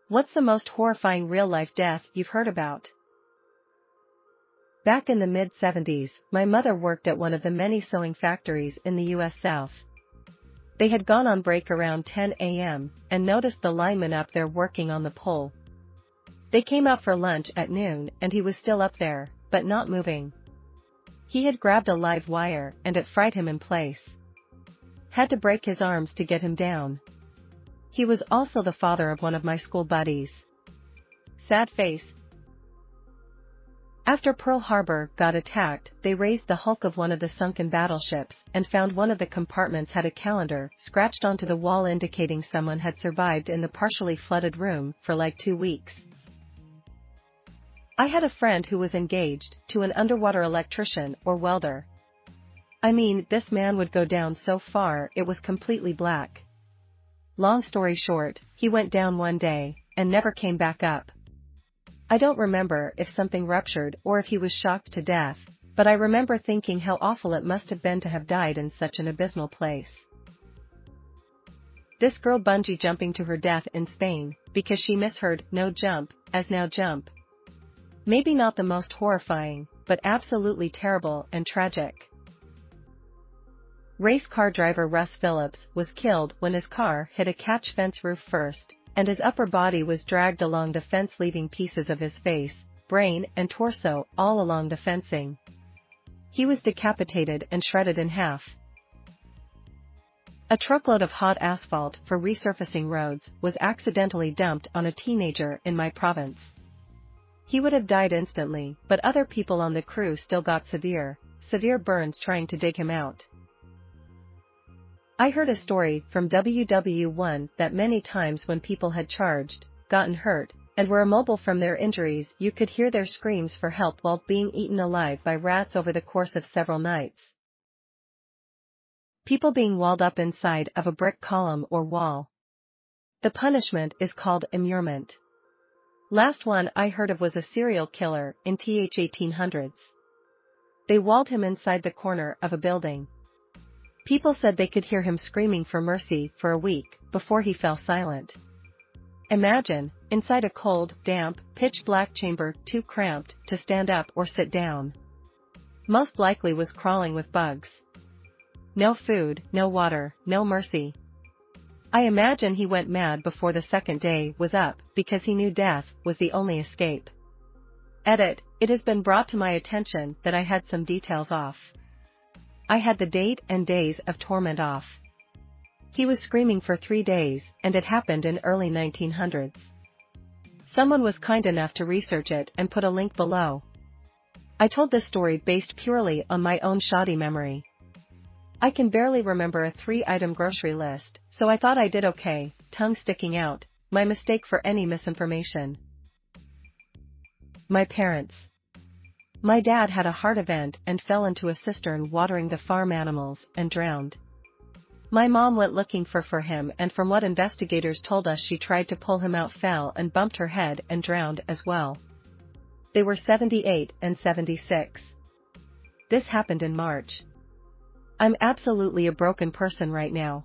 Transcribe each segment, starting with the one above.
What's the most horrifying real-life death you've heard about? Back in the mid-70s, my mother worked at one of the many sewing factories in the U.S. South. They had gone on break around 10 a.m. and noticed the lineman up there working on the pole. They came out for lunch at noon and he was still up there, but not moving. He had grabbed a live wire and it fried him in place. Had to break his arms to get him down. He was also the father of one of my school buddies. Sad face. After Pearl Harbor got attacked, they raised the hulk of one of the sunken battleships and found one of the compartments had a calendar scratched onto the wall indicating someone had survived in the partially flooded room for like 2 weeks. I had a friend who was engaged to an underwater electrician or welder. I mean, this man would go down so far it was completely black. Long story short, he went down one day and never came back up. I don't remember if something ruptured or if he was shocked to death, but I remember thinking how awful it must have been to have died in such an abysmal place. This girl bungee jumping to her death in Spain because she misheard no jump as now jump. Maybe not the most horrifying, but absolutely terrible and tragic. Race car driver Russ Phillips was killed when his car hit a catch fence roof first, and his upper body was dragged along the fence, leaving pieces of his face, brain and torso all along the fencing. He was decapitated and shredded in half. A truckload of hot asphalt for resurfacing roads was accidentally dumped on a teenager in my province. He would have died instantly, but other people on the crew still got severe burns trying to dig him out. I heard a story from WW1 that many times when people had charged, gotten hurt, and were immobile from their injuries, you could hear their screams for help while being eaten alive by rats over the course of several nights. People being walled up inside of a brick column or wall. The punishment is called immurement. Last one I heard of was a serial killer in the 1800s. They walled him inside the corner of a building. People said they could hear him screaming for mercy for a week before he fell silent. Imagine, inside a cold, damp, pitch-black chamber too cramped to stand up or sit down. Most likely was crawling with bugs. No food, no water, no mercy. I imagine he went mad before the second day was up because he knew death was the only escape. Edit, it has been brought to my attention that I had some details off. I had the date and days of torment off. He was screaming for 3 days, and it happened in early 1900s. Someone was kind enough to research it and put a link below. I told this story based purely on my own shoddy memory. I can barely remember a 3-item grocery list, so I thought I did okay, tongue sticking out, my mistake for any misinformation. My parents. My dad had a heart event and fell into a cistern watering the farm animals and drowned. My mom went looking for him, and from what investigators told us, she tried to pull him out, fell and bumped her head and drowned as well. They were 78 and 76. This happened in March. I'm absolutely a broken person right now.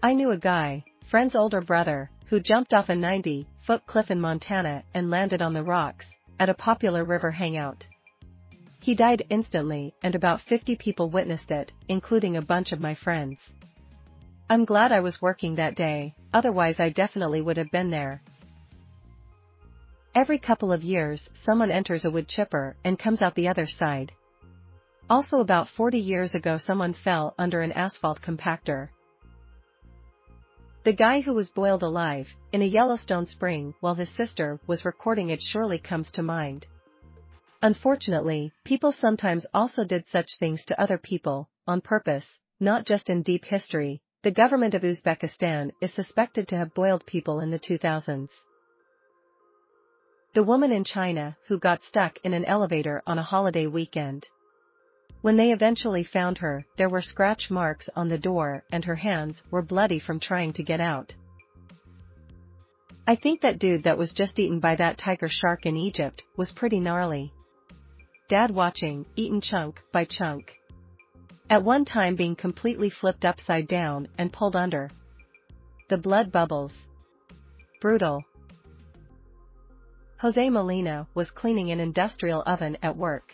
I knew a guy, friend's older brother, who jumped off a 90-foot cliff in Montana and landed on the rocks at a popular river hangout. He died instantly, and about 50 people witnessed it, including a bunch of my friends. I'm glad I was working that day, otherwise I definitely would have been there. Every couple of years, someone enters a wood chipper and comes out the other side. Also about 40 years ago, someone fell under an asphalt compactor. The guy who was boiled alive in a Yellowstone spring while his sister was recording it surely comes to mind. Unfortunately, people sometimes also did such things to other people, on purpose, not just in deep history. The government of Uzbekistan is suspected to have boiled people in the 2000s. The woman in China who got stuck in an elevator on a holiday weekend. When they eventually found her, there were scratch marks on the door and her hands were bloody from trying to get out. I think that dude that was just eaten by that tiger shark in Egypt was pretty gnarly. Dad watching, eaten chunk by chunk. At one time being completely flipped upside down and pulled under. The blood bubbles. Brutal. Jose Molina was cleaning an industrial oven at work.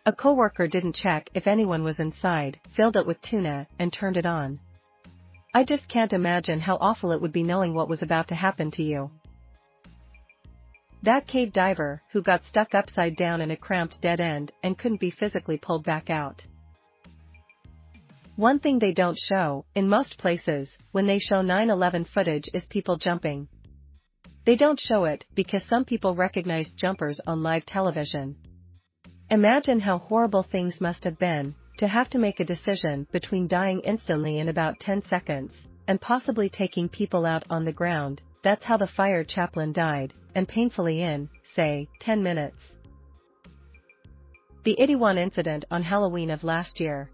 A coworker didn't check if anyone was inside, filled it with tuna, and turned it on. I just can't imagine how awful it would be knowing what was about to happen to you. That cave diver who got stuck upside down in a cramped dead end and couldn't be physically pulled back out. One thing they don't show, in most places, when they show 9/11 footage is people jumping. They don't show it because some people recognize jumpers on live television. Imagine how horrible things must have been, to have to make a decision between dying instantly in about 10 seconds, and possibly taking people out on the ground. That's how the fire chaplain died, and painfully in, say, 10 minutes. The 81 incident on Halloween of last year.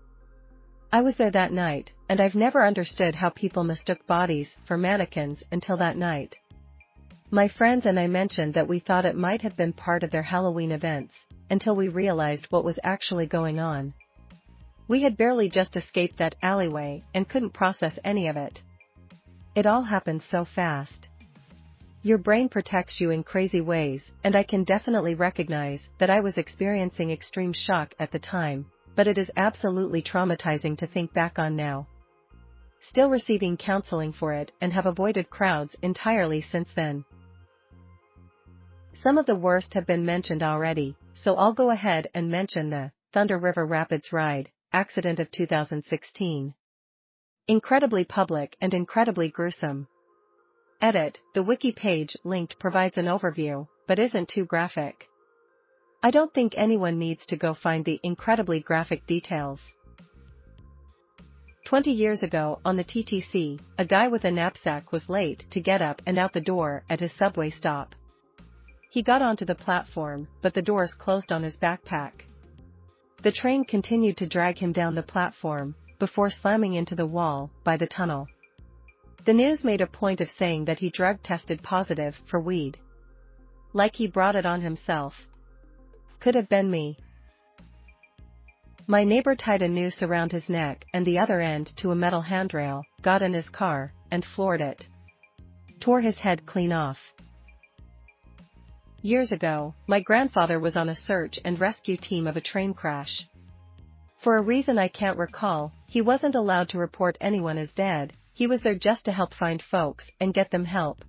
I was there that night, and I've never understood how people mistook bodies for mannequins until that night. My friends and I mentioned that we thought it might have been part of their Halloween events, until we realized what was actually going on. We had barely just escaped that alleyway and couldn't process any of it. It all happened so fast. Your brain protects you in crazy ways, and I can definitely recognize that I was experiencing extreme shock at the time, but it is absolutely traumatizing to think back on now. Still receiving counseling for it and have avoided crowds entirely since then. Some of the worst have been mentioned already, so I'll go ahead and mention the Thunder River Rapids Ride accident of 2016. Incredibly public and incredibly gruesome. Edit, the wiki page linked provides an overview, but isn't too graphic. I don't think anyone needs to go find the incredibly graphic details. 20 years ago on the TTC, a guy with a knapsack was late to get up and out the door at his subway stop. He got onto the platform, but the doors closed on his backpack. The train continued to drag him down the platform, before slamming into the wall by the tunnel. The news made a point of saying that he drug tested positive for weed. Like he brought it on himself. Could have been me. My neighbor tied a noose around his neck and the other end to a metal handrail, got in his car, and floored it. Tore his head clean off. Years ago, my grandfather was on a search and rescue team of a train crash. For a reason I can't recall, he wasn't allowed to report anyone as dead. He was there just to help find folks and get them help.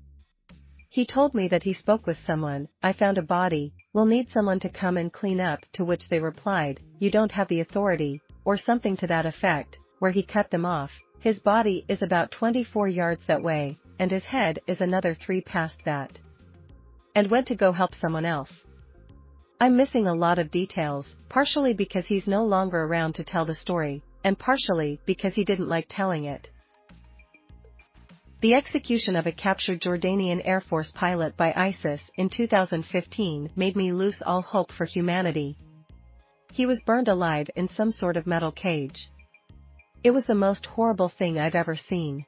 He told me that he spoke with someone, I found a body, we'll need someone to come and clean up, to which they replied, you don't have the authority, or something to that effect, where he cut them off. His body is about 24 yards that way, and his head is another 3 past that. And went to go help someone else. I'm missing a lot of details, partially because he's no longer around to tell the story, and partially because he didn't like telling it. The execution of a captured Jordanian Air Force pilot by ISIS in 2015 made me lose all hope for humanity. He was burned alive in some sort of metal cage. It was the most horrible thing I've ever seen.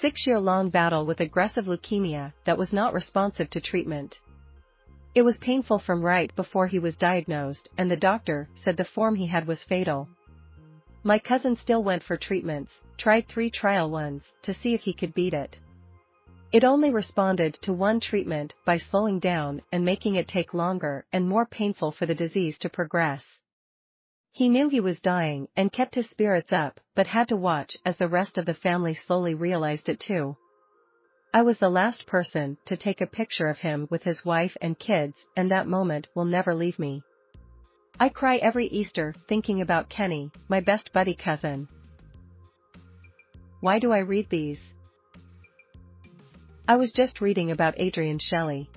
6-year-long battle with aggressive leukemia that was not responsive to treatment. It was painful from right before he was diagnosed, and the doctor said the form he had was fatal. My cousin still went for treatments, tried 3 trial ones, to see if he could beat it. It only responded to one treatment by slowing down and making it take longer and more painful for the disease to progress. He knew he was dying and kept his spirits up, but had to watch as the rest of the family slowly realized it too. I was the last person to take a picture of him with his wife and kids, and that moment will never leave me. I cry every Easter thinking about Kenny, my best buddy cousin. Why do I read these? I was just reading about Adrienne Shelley.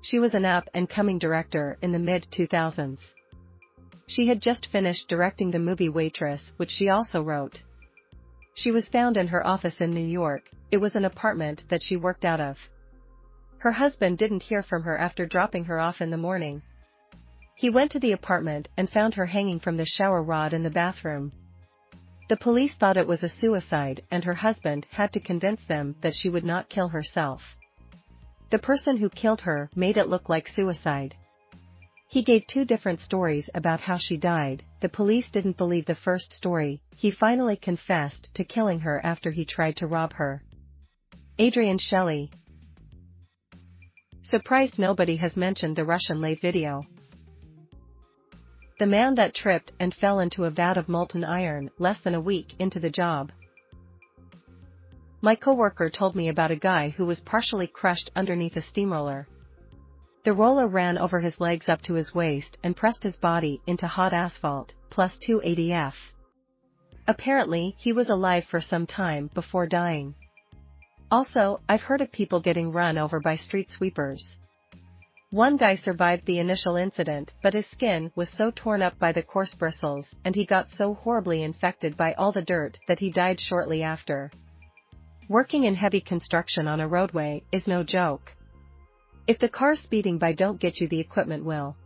She was an up-and-coming director in the mid-2000s. She had just finished directing the movie Waitress, which she also wrote. She was found in her office in New York. It was an apartment that she worked out of. Her husband didn't hear from her after dropping her off in the morning. He went to the apartment and found her hanging from the shower rod in the bathroom. The police thought it was a suicide, and her husband had to convince them that she would not kill herself. The person who killed her made it look like suicide. He gave two different stories about how she died. The police didn't believe the first story. He finally confessed to killing her after he tried to rob her. Adrian Shelley. Surprised nobody has mentioned the Russian lathe video. The man that tripped and fell into a vat of molten iron less than a week into the job. My coworker told me about a guy who was partially crushed underneath a steamroller. The roller ran over his legs up to his waist and pressed his body into hot asphalt, plus 280 F. Apparently, he was alive for some time before dying. Also, I've heard of people getting run over by street sweepers. One guy survived the initial incident, but his skin was so torn up by the coarse bristles and he got so horribly infected by all the dirt that he died shortly after. Working in heavy construction on a roadway is no joke. If the cars speeding by don't get you, the equipment will.